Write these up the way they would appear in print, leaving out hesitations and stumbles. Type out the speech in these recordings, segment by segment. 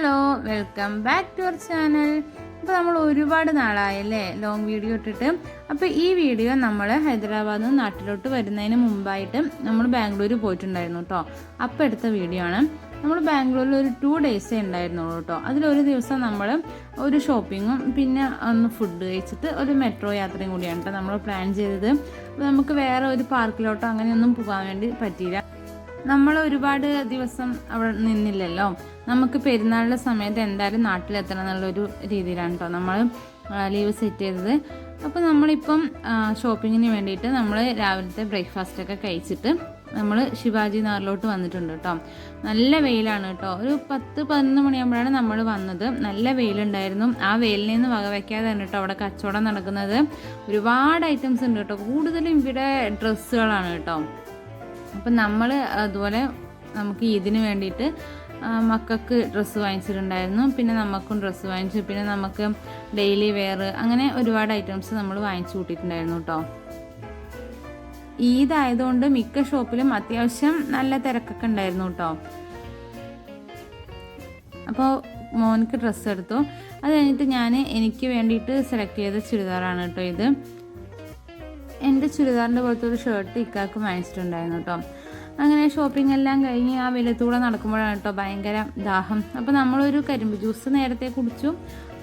Hello, welcome back to our channel. അപ്പോൾ നമ്മൾ ഒരുപാട് നാളായല്ലേ ലോങ് വീഡിയോ ഇട്ടിട്ട്. അപ്പോൾ ഈ വീഡിയോ നമ്മൾ ഹൈദരാബാദിൽ നിന്ന് നാട്ടിലോട്ട് വരുന്നതിന് മുമ്പായിട്ട് നമ്മൾ ബാംഗ്ലൂർ പോയിട്ടുണ്ടായിരുന്നു കേട്ടോ. അപ്പോൾ എടുത്ത വീഡിയോ ആണ്. നമ്മൾ ബാംഗ്ലൂരിൽ ഒരു 2 ഡേയ്സേ ഉണ്ടായിരുന്നുള്ളൂ കേട്ടോ. അതിലൊരു ദിവസം നമ്മൾ ഒരു ഷോപ്പിങ്ങും പിന്നെ ഒന്ന് ഫുഡ് കഴിച്ചിട്ട് ഒരു മെട്രോ യാത്രയും കൂടിയാണ് കേട്ടോ നമ്മൾ പ്ലാൻ ചെയ്തത്. അപ്പോൾ നമുക്ക് വേറെ ഒരു പാർക്കിലോട്ടോ അങ്ങനെയൊന്നും പോകാൻ വേണ്ടി പറ്റിയില്ല. നമ്മൾ ഒരുപാട് ദിവസം അവിടെ നിന്നില്ലല്ലോ. നമുക്ക് പെരുന്നാളിൻ്റെ സമയത്ത് എന്തായാലും നാട്ടിലെത്തണം എന്നുള്ളൊരു രീതിയിലാണ് കേട്ടോ നമ്മൾ ലീവ് സെറ്റ് ചെയ്തത്. അപ്പോൾ നമ്മളിപ്പം ഷോപ്പിങ്ങിന് വേണ്ടിയിട്ട് നമ്മൾ രാവിലത്തെ ബ്രേക്ക്ഫാസ്റ്റൊക്കെ കഴിച്ചിട്ട് നമ്മൾ ശിവാജി നഗറിലോട്ട് വന്നിട്ടുണ്ട് കേട്ടോ. നല്ല വെയിലാണ് കേട്ടോ. ഒരു 10-11 മണിയാകുമ്പോഴാണ് നമ്മൾ വന്നത്. നല്ല വെയിലുണ്ടായിരുന്നു. ആ വെയിലിൽ നിന്ന് വകവയ്ക്കാതെ തന്നെ കേട്ടോ അവിടെ കച്ചവടം നടക്കുന്നത്. ഒരുപാട് ഐറ്റംസ് ഉണ്ട് കേട്ടോ. കൂടുതലും ഇവിടെ ഡ്രസ്സുകളാണ് കേട്ടോ. അപ്പം നമ്മൾ അതുപോലെ നമുക്ക് ഇതിന് വേണ്ടിയിട്ട് മക്കൾക്ക് ഡ്രസ്സ് വാങ്ങിച്ചിട്ടുണ്ടായിരുന്നു. പിന്നെ നമുക്കും ഡ്രസ്സ് വാങ്ങിച്ചു. പിന്നെ നമുക്ക് ഡെയിലി വെയർ അങ്ങനെ ഒരുപാട് ഐറ്റംസ് നമ്മൾ വാങ്ങിച്ചു കൂട്ടിയിട്ടുണ്ടായിരുന്നു കേട്ടോ. ഈദായതുകൊണ്ട് മിക്ക ഷോപ്പിലും അത്യാവശ്യം നല്ല തിരക്കൊക്കെ ഉണ്ടായിരുന്നു കേട്ടോ. അപ്പോൾ മോനിക്ക് ഡ്രസ്സ് എടുത്തു. അത് കഴിഞ്ഞിട്ട് എനിക്ക് വേണ്ടിയിട്ട് സെലക്ട് ചെയ്ത ചുരിദാറാണ് കേട്ടോ ഇത്. എൻ്റെ ചുരിദാറിൻ്റെ പോലത്തെ ഒരു ഷർട്ട് ഇക്കാക്ക് വാങ്ങിച്ചിട്ടുണ്ടായിരുന്നു കേട്ടോ. അങ്ങനെ ഷോപ്പിംഗ് എല്ലാം കഴിഞ്ഞ് ആ വെയിലത്തൂടെ നടക്കുമ്പോഴാണ് കേട്ടോ ഭയങ്കര ദാഹം. അപ്പോൾ നമ്മളൊരു കരിമ്പ് ജ്യൂസ് നേരത്തെ കുടിച്ചു.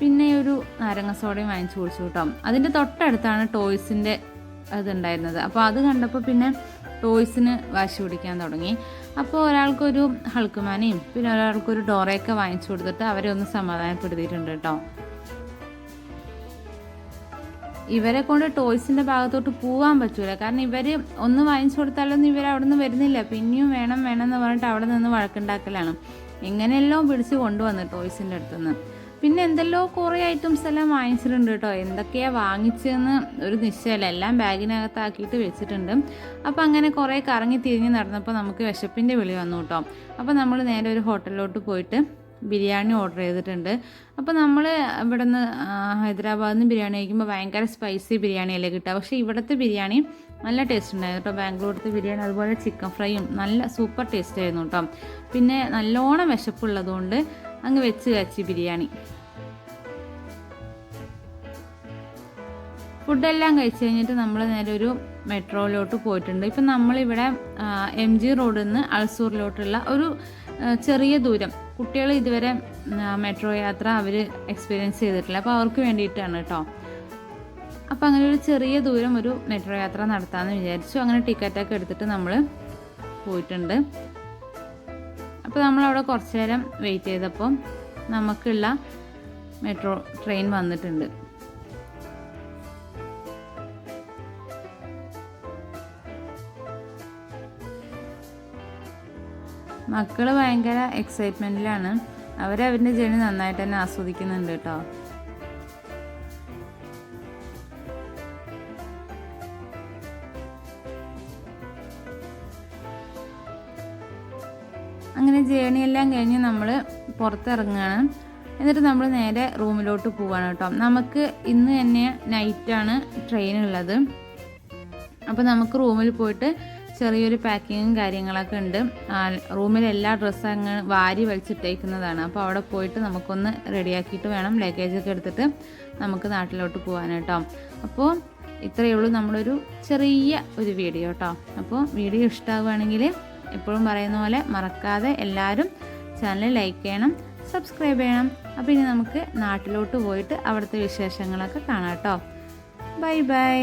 പിന്നെ ഒരു നാരങ്ങ സോഡയും വാങ്ങിച്ചു കുടിച്ചു കേട്ടോ. അതിൻ്റെ തൊട്ടടുത്താണ് ടോയ്സിൻ്റെ അതുണ്ടായിരുന്നത്. അപ്പോൾ അത് കണ്ടപ്പോൾ പിന്നെ ടോയ്സിന് വാശി പിടിക്കാൻ തുടങ്ങി. അപ്പോൾ ഒരാൾക്കൊരു ഹൾക്കുമാനെയും പിന്നെ ഒരാൾക്കൊരു ഡോറയൊക്കെ വാങ്ങിച്ചു കൊടുത്തിട്ട് അവരെ ഒന്ന് സമാധാനപ്പെടുത്തിയിട്ടുണ്ട് കേട്ടോ. ഇവരെ കൊണ്ട് ടോയ്സിൻ്റെ ഭാഗത്തോട്ട് പോകാൻ പറ്റൂല. കാരണം ഇവർ ഒന്ന് വാങ്ങിച്ചു കൊടുത്താലൊന്നും ഇവർ അവിടെ നിന്ന് വരുന്നില്ല. പിന്നെയും വേണം എന്ന് പറഞ്ഞിട്ട് അവിടെ നിന്ന് വഴക്കുണ്ടാക്കലാണ്. എങ്ങനെയെല്ലാം പിടിച്ച് കൊണ്ടുവന്ന് ടോയ്സിൻ്റെ അടുത്തുനിന്ന്. പിന്നെ എന്തെല്ലോ കുറേ ഐറ്റംസ് എല്ലാം വാങ്ങിച്ചിട്ടുണ്ട് കേട്ടോ. എന്തൊക്കെയാണ് വാങ്ങിച്ചതെന്ന് ഒരു നിശ്ചയമല്ല. എല്ലാം ബാഗിനകത്താക്കിയിട്ട് വെച്ചിട്ടുണ്ട്. അപ്പോൾ അങ്ങനെ കുറേ കറങ്ങി തിരിഞ്ഞ് നടന്നപ്പോൾ നമുക്ക് വിശപ്പിൻ്റെ വിളി വന്നു കേട്ടോ. അപ്പോൾ നമ്മൾ നേരെ ഒരു ഹോട്ടലിലോട്ട് പോയിട്ട് ബിരിയാണി ഓർഡർ ചെയ്തിട്ടുണ്ട്. അപ്പോൾ നമ്മൾ ഇവിടെ നിന്ന് ഹൈദരാബാദിൽ നിന്ന് ബിരിയാണി കഴിക്കുമ്പോൾ ഭയങ്കര സ്പൈസി ബിരിയാണിയല്ലേ കിട്ടുക. പക്ഷേ ഇവിടുത്തെ ബിരിയാണി നല്ല ടേസ്റ്റ് ഉണ്ടായിരുന്നു കേട്ടോ. ബാംഗ്ലൂരിലത്തെ ബിരിയാണി അതുപോലെ ചിക്കൻ ഫ്രൈയും നല്ല സൂപ്പർ ടേസ്റ്റ് ആയിരുന്നു കേട്ടോ. പിന്നെ നല്ലോണം വിശപ്പുള്ളതുകൊണ്ട് അങ്ങ് വെച്ച് കച്ചി ബിരിയാണി. ഫുഡെല്ലാം കഴിച്ച് കഴിഞ്ഞിട്ട് നമ്മൾ നേരെ ഒരു മെട്രോയിലോട്ട് പോയിട്ടുണ്ട്. ഇപ്പം നമ്മളിവിടെ MG റോഡിൽ നിന്ന് അൾസൂറിലോട്ടുള്ള ഒരു ചെറിയ ദൂരം കുട്ടികൾ ഇതുവരെ മെട്രോ യാത്ര അവർ എക്സ്പീരിയൻസ് ചെയ്തിട്ടില്ല. അപ്പോൾ അവർക്ക് വേണ്ടിയിട്ടാണ് കേട്ടോ. അപ്പോൾ അങ്ങനെ ഒരു ചെറിയ ദൂരം ഒരു മെട്രോ യാത്ര നടത്താമെന്ന് വിചാരിച്ചു. അങ്ങനെ ടിക്കറ്റൊക്കെ എടുത്തിട്ട് നമ്മൾ പോയിട്ടുണ്ട്. അപ്പോൾ നമ്മളവിടെ കുറച്ച് നേരം വെയിറ്റ് ചെയ്തപ്പോൾ നമുക്കുള്ള മെട്രോ ട്രെയിൻ വന്നിട്ടുണ്ട്. മക്കൾ ഭയങ്കര എക്സൈറ്റ്മെൻറ്റിലാണ്. അവരവരുടെ ജേണി നന്നായിട്ട് തന്നെ ആസ്വദിക്കുന്നുണ്ട് കേട്ടോ. അങ്ങനെ ജേണിയെല്ലാം കഴിഞ്ഞ് നമ്മൾ പുറത്തിറങ്ങുകയാണ്. എന്നിട്ട് നമ്മൾ നേരെ റൂമിലോട്ട് പോവുകയാണ് കേട്ടോ. നമുക്ക് ഇന്ന് തന്നെ നൈറ്റാണ് ട്രെയിൻ ഉള്ളത്. അപ്പോൾ നമുക്ക് റൂമിൽ പോയിട്ട് ചെറിയൊരു പാക്കിങ്ങും കാര്യങ്ങളൊക്കെ ഉണ്ട്. റൂമിൽ എല്ലാ ഡ്രസ്സും അങ്ങ് വാരി വലിച്ചിട്ടേക്കുന്നതാണ്. അപ്പോൾ അവിടെ പോയിട്ട് നമുക്കൊന്ന് റെഡിയാക്കിയിട്ട് വേണം ലഗേജൊക്കെ എടുത്തിട്ട് നമുക്ക് നാട്ടിലോട്ട് പോകാൻ കേട്ടോ. അപ്പോൾ ഇത്രയേ ഉള്ളൂ നമ്മളൊരു ചെറിയ ഒരു വീഡിയോ കേട്ടോ. അപ്പോൾ വീഡിയോ ഇഷ്ടമാവുകയാണെങ്കിൽ എപ്പോഴും പറയുന്ന പോലെ മറക്കാതെ എല്ലാവരും ചാനൽ ലൈക്ക് ചെയ്യണം, സബ്സ്ക്രൈബ് ചെയ്യണം. അപ്പോൾ ഇനി നമുക്ക് നാട്ടിലോട്ട് പോയിട്ട് അവിടുത്തെ വിശേഷങ്ങളൊക്കെ കാണാം കേട്ടോ. Bye bye.